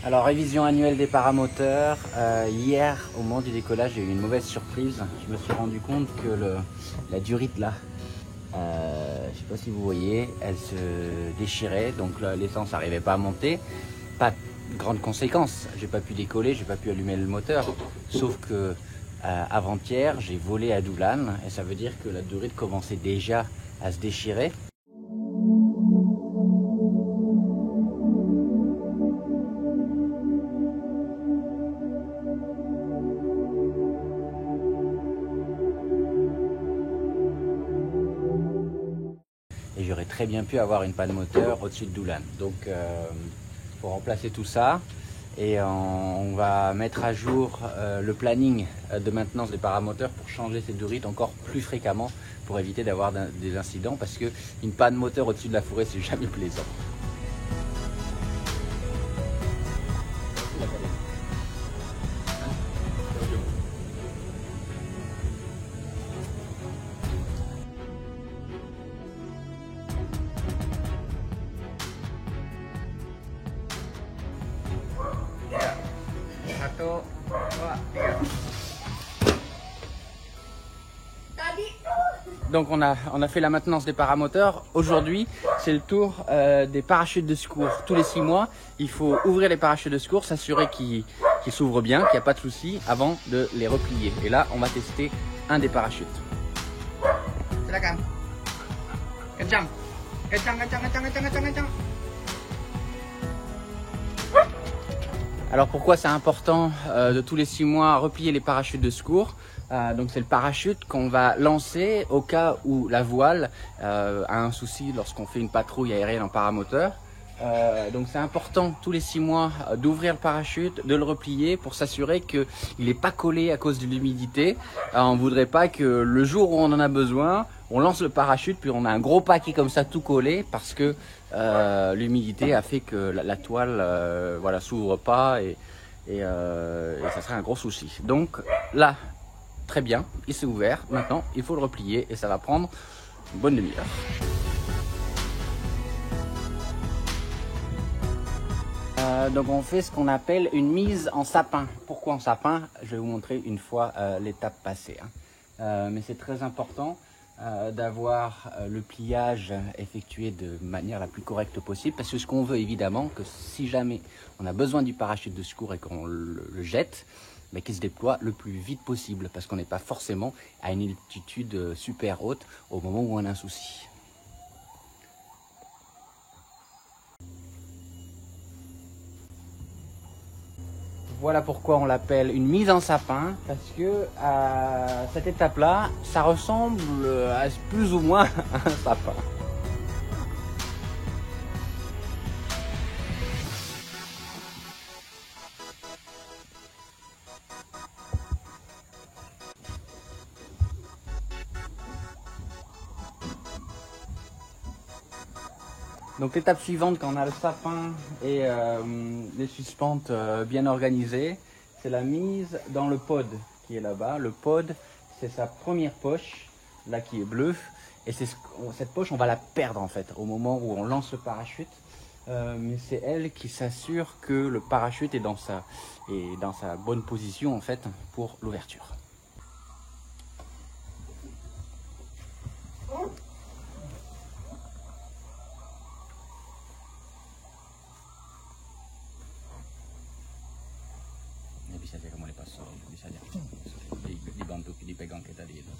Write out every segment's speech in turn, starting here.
Alors, révision annuelle des paramoteurs. Hier, au moment du décollage, j'ai eu une mauvaise surprise. Je me suis rendu compte que la durite là, je ne sais pas si vous voyez, elle se déchirait. Donc l'essence n'arrivait pas à monter. Pas de grande conséquence. J'ai pas pu décoller, j'ai pas pu allumer le moteur. Sauf que avant-hier, j'ai volé à Doulan et ça veut dire que la durite commençait déjà à se déchirer. Et j'aurais très bien pu avoir une panne moteur au-dessus de Doulan. Donc pour remplacer tout ça, et on va mettre à jour le planning de maintenance des paramoteurs pour changer ces durites encore plus fréquemment pour éviter d'avoir des incidents, parce qu'une panne moteur au-dessus de la forêt, c'est jamais plaisant. Satu, dua, tiga. Donc on a fait la maintenance des paramoteurs. Aujourd'hui, c'est le tour des parachutes de secours. Tous les 6 mois, il faut ouvrir les parachutes de secours, s'assurer qu'ils s'ouvrent bien, qu'il n'y a pas de souci avant de les replier. Et là, on va tester un des parachutes. Silakan. Kencang. Kencang, kencang, kencang, kencang, kencang, kencang. Alors pourquoi c'est important de tous les 6 mois replier les parachutes de secours? Donc c'est le parachute qu'on va lancer au cas où la voile a un souci lorsqu'on fait une patrouille aérienne en paramoteur. Donc c'est important tous les 6 mois d'ouvrir le parachute, de le replier pour s'assurer qu'il n'est pas collé à cause de l'humidité. On ne voudrait pas que le jour où on en a besoin, on lance le parachute puis on a un gros paquet comme ça tout collé parce que l'humidité a fait que la toile voilà, s'ouvre pas et ça serait un gros souci. Donc là, très bien, il s'est ouvert. Maintenant, il faut le replier et ça va prendre une bonne demi-heure. Donc on fait ce qu'on appelle une mise en sapin. Pourquoi en sapin? Je vais vous montrer une fois l'étape passée. Mais c'est très important d'avoir le pliage effectué de manière la plus correcte possible, parce que ce qu'on veut évidemment, que si jamais on a besoin du parachute de secours et qu'on le jette, mais qu'il se déploie le plus vite possible, parce qu'on n'est pas forcément à une altitude super haute au moment où on a un souci. Voilà pourquoi on l'appelle une mise en sapin, parce que à cette étape-là, ça ressemble à plus ou moins à un sapin. Donc l'étape suivante, quand on a le sapin et les suspentes bien organisées, c'est la mise dans le pod qui est là-bas. Le pod, c'est sa première poche, là qui est bleue, et cette poche, on va la perdre en fait au moment où on lance le parachute. Mais c'est elle qui s'assure que le parachute est dans sa bonne position en fait pour l'ouverture. Bisa aja kamu lepas, bisa aja dibantu dipegang kita tadi itu.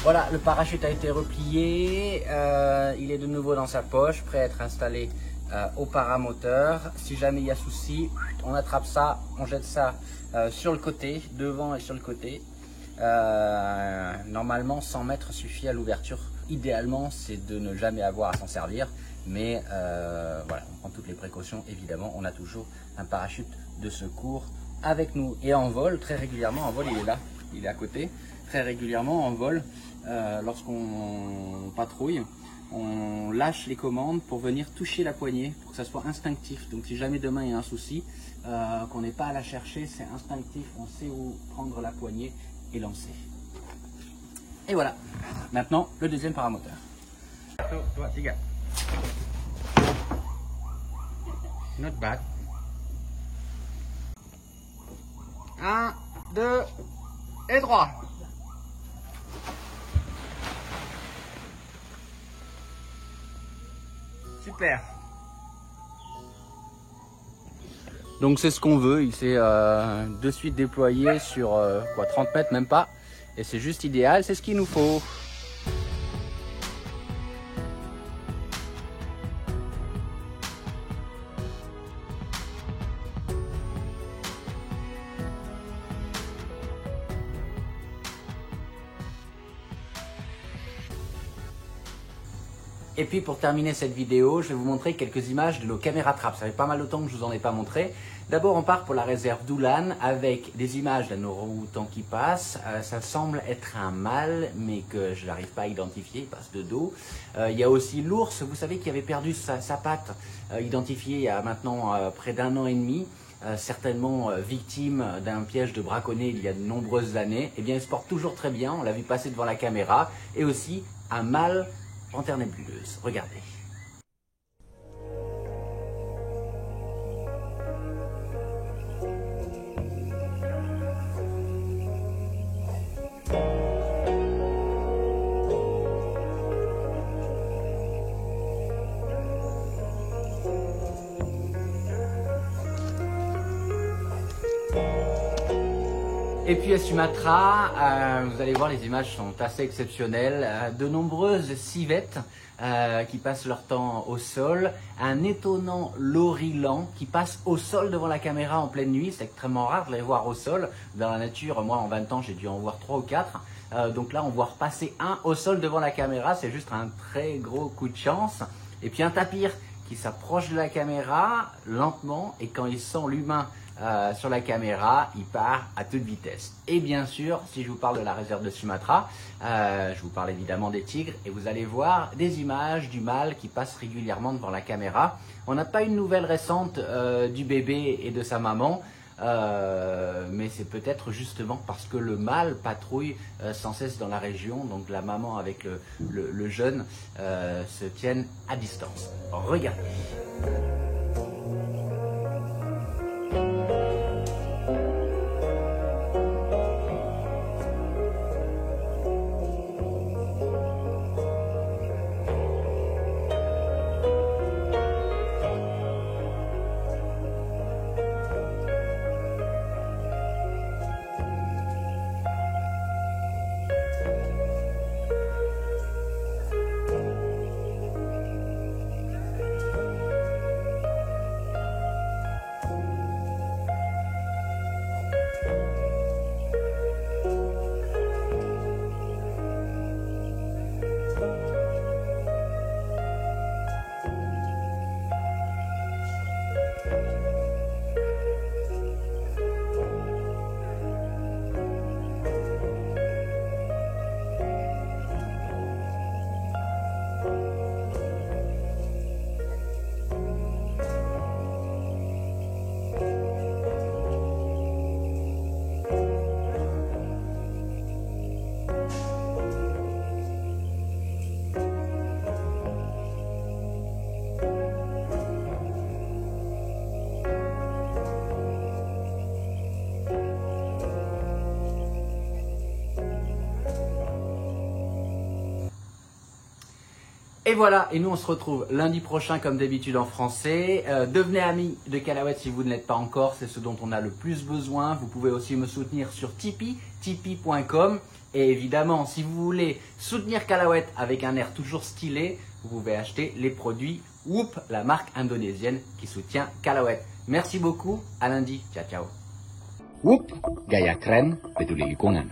Voilà, le parachute a été replié, il est de nouveau dans sa poche, prêt à être installé au paramoteur. Si jamais il y a souci, on attrape ça, on jette ça sur le côté, devant et sur le côté. Normalement, 100 mètres suffit à l'ouverture. Idéalement, c'est de ne jamais avoir à s'en servir Mais voilà, on prend toutes les précautions, évidemment. On a toujours un parachute de secours avec nous. Et en vol, très régulièrement, en vol, il est là, il est à côté. Très régulièrement, en vol, lorsqu'on patrouille, on lâche les commandes pour venir toucher la poignée, pour que ça soit instinctif. Donc si jamais demain il y a un souci, qu'on n'ait pas à la chercher, c'est instinctif, on sait où prendre la poignée et lancer. Et voilà, maintenant le deuxième paramoteur. Toi, les gars. Not bad. 1, 2 et 3. Super. Donc c'est ce qu'on veut, il s'est de suite déployé sur 30 mètres, même pas. Et c'est juste idéal, c'est ce qu'il nous faut. Et puis pour terminer cette vidéo, je vais vous montrer quelques images de nos caméras trappes. Ça fait pas mal de temps que je vous en ai pas montré. D'abord, on part pour la réserve d'Oulan avec des images d'un orang-outan qui passe. Ça semble être un mâle, mais que je n'arrive pas à identifier, il passe de dos. Il y a aussi l'ours, vous savez, qui avait perdu sa patte, identifiée il y a maintenant près d'1 an et demi. Certainement victime d'un piège de braconnier il y a de nombreuses années. Eh bien, il se porte toujours très bien, on l'a vu passer devant la caméra. Et aussi un mâle panthère nébuleuse. Regardez. Et puis à Sumatra, vous allez voir, les images sont assez exceptionnelles. De nombreuses civettes qui passent leur temps au sol. Un étonnant lorilan qui passe au sol devant la caméra en pleine nuit. C'est extrêmement rare de les voir au sol. Dans la nature, moi en 20 ans, j'ai dû en voir 3 ou 4. Donc là, on voit repasser un au sol devant la caméra. C'est juste un très gros coup de chance. Et puis un tapir qui s'approche de la caméra lentement, et quand il sent l'humain sur la caméra, il part à toute vitesse. Et bien sûr, si je vous parle de la réserve de Sumatra, je vous parle évidemment des tigres, et vous allez voir des images du mâle qui passe régulièrement devant la caméra. On n'a pas une nouvelle récente du bébé et de sa maman, mais c'est peut-être justement parce que le mâle patrouille sans cesse dans la région, donc la maman avec le jeune se tiennent à distance. Regardez. Et voilà, et nous on se retrouve lundi prochain comme d'habitude en français. Devenez amis de Calaouette si vous ne l'êtes pas encore, c'est ce dont on a le plus besoin. Vous pouvez aussi me soutenir sur Tipeee, tipeee.com. Et évidemment, si vous voulez soutenir Calaouette avec un air toujours stylé, vous pouvez acheter les produits Whoop, la marque indonésienne qui soutient Calaouette. Merci beaucoup, à lundi, ciao ciao. Whoop, gaya keren, peduli lingkungan.